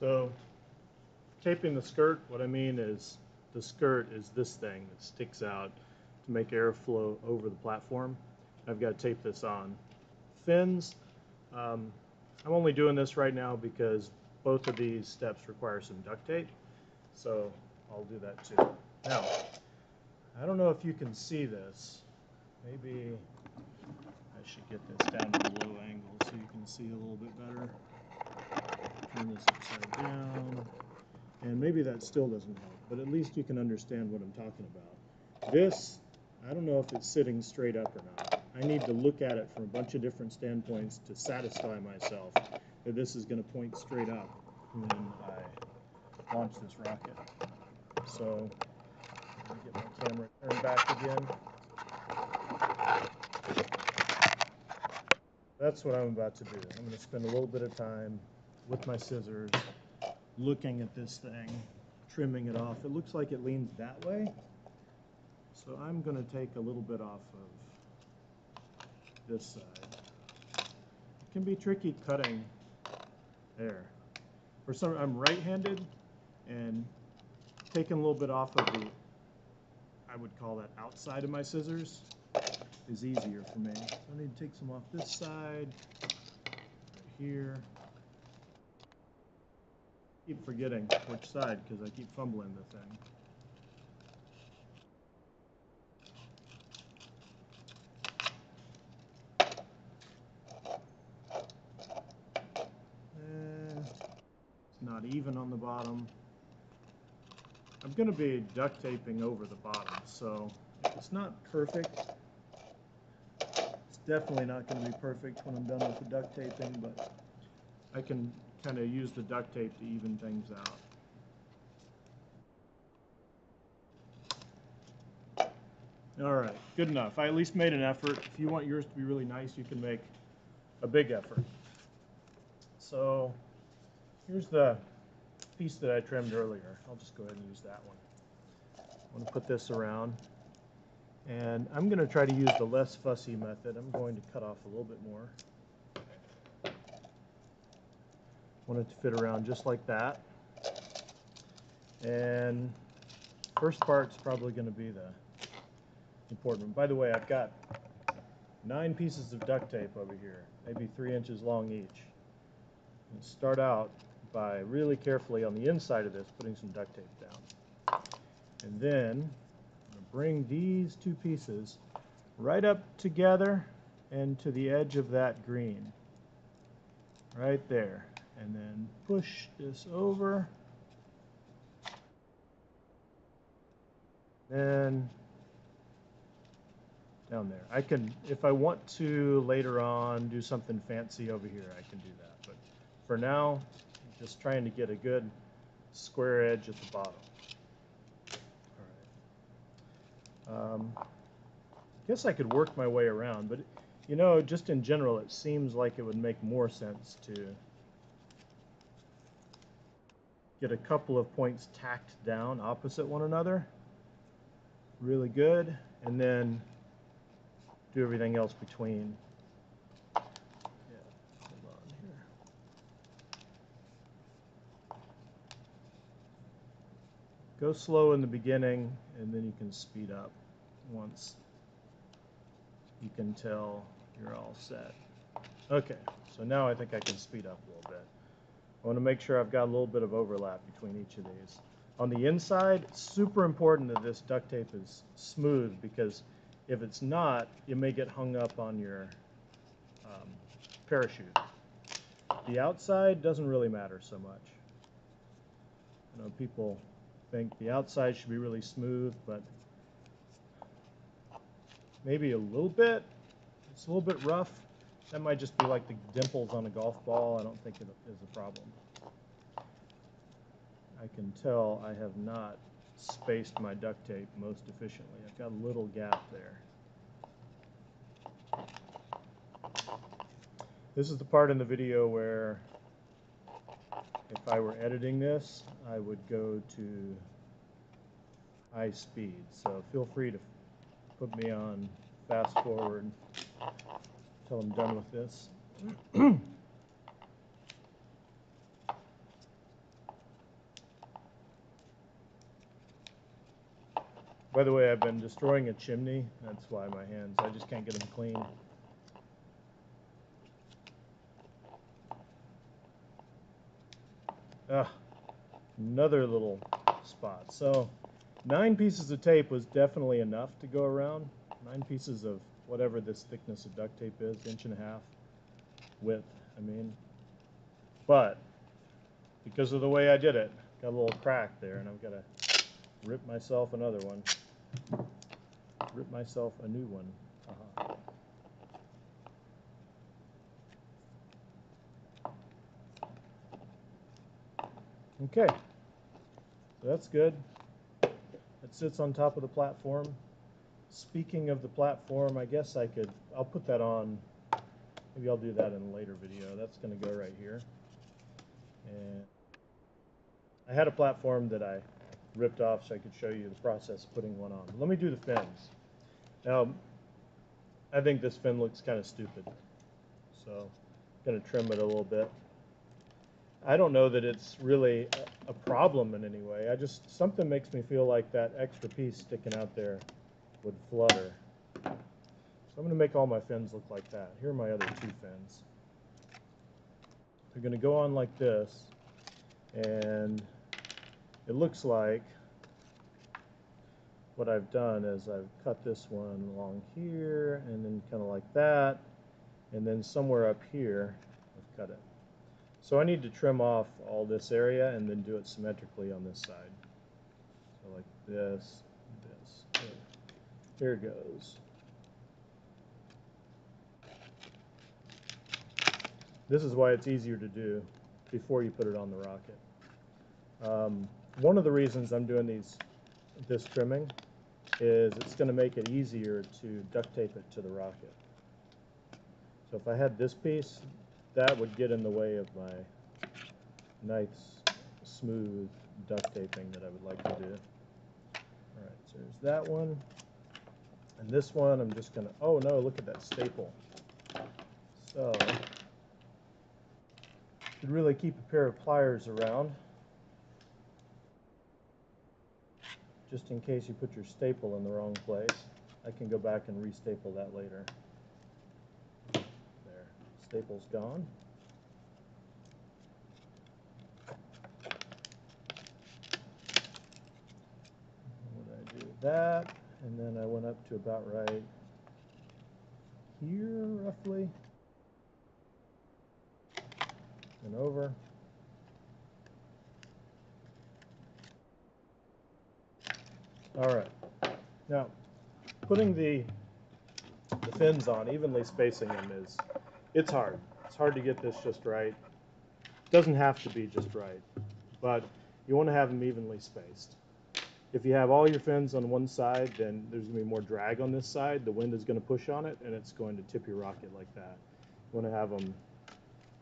So taping the skirt, what I mean is the skirt is this thing that sticks out to make airflow over the platform. I've got to tape this on. Fins, I'm only doing this right now because both of these steps require some duct tape, so I'll do that too. Now, I don't know if you can see this. Maybe I should get this down to a low angle so you can see a little bit better. Turn this upside down. And maybe that still doesn't help, but at least you can understand what I'm talking about. This, I don't know if it's sitting straight up or not. I need to look at it from a bunch of different standpoints to satisfy myself that this is going to point straight up when I launch this rocket. So, let me get my camera turned back again. That's what I'm about to do. I'm going to spend a little bit of time with my scissors looking at this thing, trimming it off. It looks like it leans that way, so I'm going to take a little bit off of this side. It can be tricky cutting there. For some, I'm right-handed, and taking a little bit off of the, I would call that outside of my scissors, is easier for me. So I need to take some off this side, right here. Keep forgetting which side because I keep fumbling the thing. It's not even on the bottom. I'm going to be duct taping over the bottom, so if it's not perfect, it's definitely not going to be perfect when I'm done with the duct taping, but I can kind of use the duct tape to even things out. All right, good enough. I at least made an effort. If you want yours to be really nice, you can make a big effort. So here's the piece that I trimmed earlier. I'll just go ahead and use that one. I'm going to put this around, and I'm going to try to use the less fussy method. I'm going to cut off a little bit more. Want it to fit around just like that. And first part's probably going to be the important one. By the way, I've got 9 pieces of duct tape over here, maybe 3 inches long each. And start out by really carefully on the inside of this putting some duct tape down. And then I'm going to bring these 2 pieces right up together and to the edge of that green. Right there. And then push this over. And down there. I can, if I want to later on do something fancy over here, I can do that. But for now, I'm just trying to get a good square edge at the bottom. All right. I guess I could work my way around, but you know, just in general, it seems like it would make more sense to get a couple of points tacked down opposite one another. Really good. And then do everything else between. Yeah, hold on here. Go slow in the beginning, and then you can speed up once you can tell you're all set. Okay, so now I think I can speed up a little bit. I want to make sure I've got a little bit of overlap between each of these. On the inside, it's super important that this duct tape is smooth, because if it's not, you may get hung up on your parachute. The outside doesn't really matter so much. You know, people think the outside should be really smooth, but maybe a little bit. It's a little bit rough. That might just be like the dimples on a golf ball. I don't think it is a problem. I can tell I have not spaced my duct tape most efficiently. I've got a little gap there. This is the part in the video where if I were editing this, I would go to high speed. So feel free to put me on fast forward until I'm done with this. By the way, I've been destroying a chimney. That's why my hands, I just can't get them clean. Another little spot. So 9 pieces of tape was definitely enough to go around. 9 pieces of whatever this thickness of duct tape is, 1.5 inches width, I mean. But because of the way I did it, got a little crack there, and I've got to rip myself another one. Rip myself a new one. Okay, so that's good. It sits on top of the platform. Speaking of the platform, I guess I'll put that on, maybe I'll do that in a later video. That's going to go right here. And I had a platform that I ripped off so I could show you the process of putting one on. But let me do the fins. Now, I think this fin looks kind of stupid, so I'm going to trim it a little bit. I don't know that it's really a problem in any way. Something makes me feel like that extra piece sticking out there would flutter. So I'm going to make all my fins look like that. Here are my other 2 fins. They're going to go on like this, and it looks like what I've done is I've cut this one along here, and then kind of like that, and then somewhere up here I've cut it. So I need to trim off all this area and then do it symmetrically on this side. So like this, this. Here it goes. This is why it's easier to do before you put it on the rocket. One of the reasons I'm doing this trimming is it's going to make it easier to duct tape it to the rocket. So if I had this piece, that would get in the way of my nice, smooth duct taping that I would like to do. All right, so there's that one. And this one, I'm just going to, oh no, look at that staple. So, you should really keep a pair of pliers around, just in case you put your staple in the wrong place. I can go back and restaple that later. There, staple's gone. That, and then I went up to about right here, roughly, and over. All right. Now, putting the fins on, evenly spacing them it's hard. It's hard to get this just right. It doesn't have to be just right, but you want to have them evenly spaced. If you have all your fins on one side, then there's going to be more drag on this side. The wind is going to push on it, and it's going to tip your rocket like that. You want to have them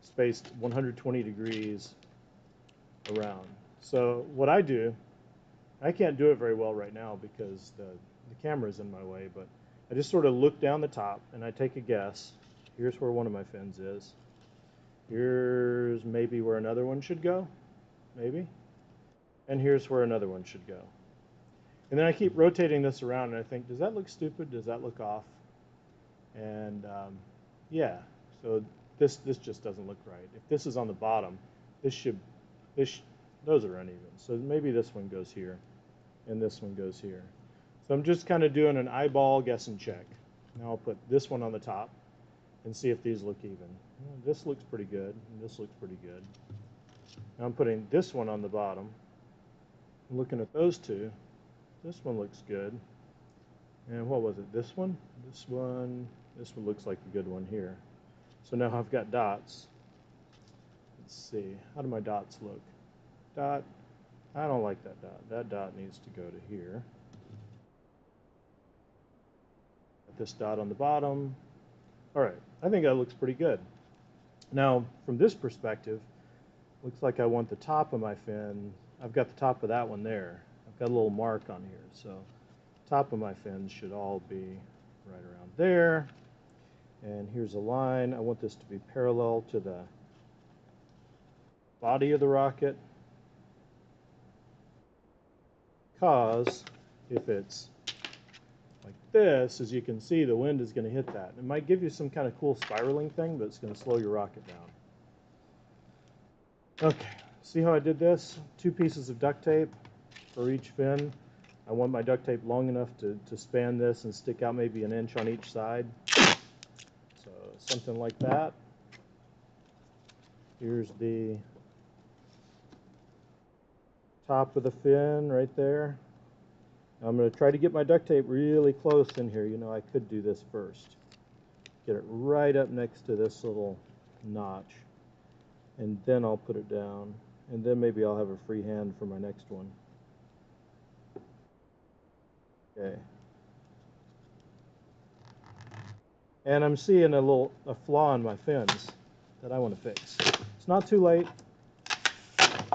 spaced 120 degrees around. So what I do, I can't do it very well right now because the camera's in my way, but I just sort of look down the top, and I take a guess. Here's where one of my fins is. Here's maybe where another one should go, maybe. And here's where another one should go. And then I keep rotating this around, and I think, does that look stupid? Does that look off? And yeah, so this just doesn't look right. If this is on the bottom, those are uneven. So maybe this one goes here, and this one goes here. So I'm just kind of doing an eyeball guess and check. Now I'll put this one on the top and see if these look even. This looks pretty good, and this looks pretty good. Now I'm putting this one on the bottom. I'm looking at those two. This one looks good. And what was it? This one? This one looks like a good one here. So now I've got dots. Let's see. How do my dots look? Dot. I don't like that dot. That dot needs to go to here. Got this dot on the bottom. All right. I think that looks pretty good. Now, from this perspective, looks like I want the top of my fin. I've got the top of that one there. I've got a little mark on here, so top of my fins should all be right around there. And here's a line. I want this to be parallel to the body of the rocket, because if it's this, as you can see, the wind is going to hit that. It might give you some kind of cool spiraling thing, but it's going to slow your rocket down. Okay, see how I did this? 2 pieces of duct tape for each fin. I want my duct tape long enough to span this and stick out maybe an inch on each side. So something like that. Here's the top of the fin right there. I'm going to try to get my duct tape really close in here. You know, I could do this first. Get it right up next to this little notch. And then I'll put it down. And then maybe I'll have a free hand for my next one. Okay. And I'm seeing a flaw in my fins that I want to fix. It's not too late.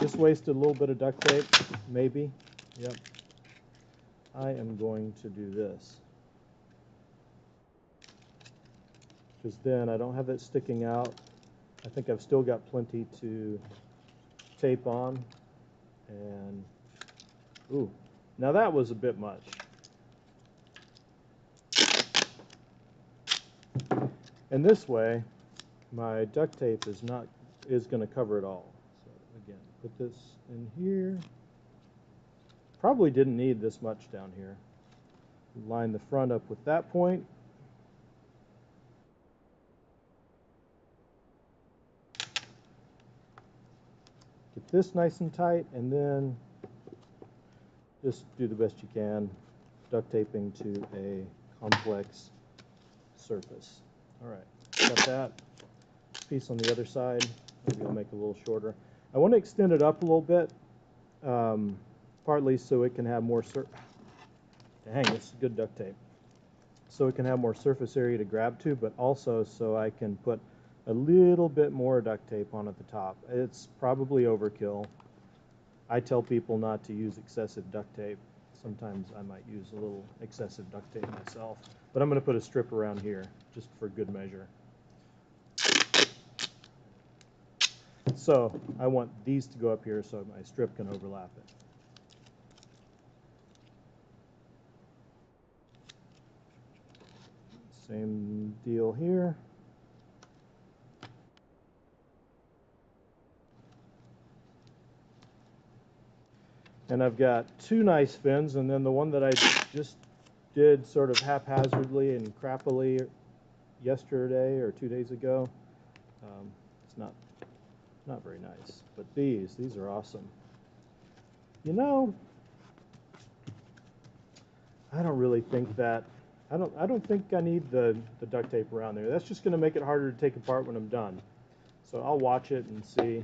Just wasted a little bit of duct tape, maybe. Yep. I am going to do this. Because then I don't have it sticking out. I think I've still got plenty to tape on. And, ooh, now that was a bit much. And this way, my duct tape is going to cover it all. So again, put this in here. Probably didn't need this much down here. Line the front up with that point. Get this nice and tight, and then just do the best you can, duct taping to a complex surface. All right, got that piece on the other side. Maybe I'll make it a little shorter. I want to extend it up a little bit, partly so it can have more dang, this is good duct tape. So it can have more surface area to grab to, but also so I can put a little bit more duct tape on at the top. It's probably overkill. I tell people not to use excessive duct tape. Sometimes I might use a little excessive duct tape myself, but I'm going to put a strip around here just for good measure. So I want these to go up here so my strip can overlap it. Same deal here. And I've got 2 nice fins, and then the one that I just did sort of haphazardly and crappily yesterday or 2 days ago. It's not very nice, but these are awesome. You know, I don't really think that I don't think I need the duct tape around there. That's just going to make it harder to take apart when I'm done. So I'll watch it and see.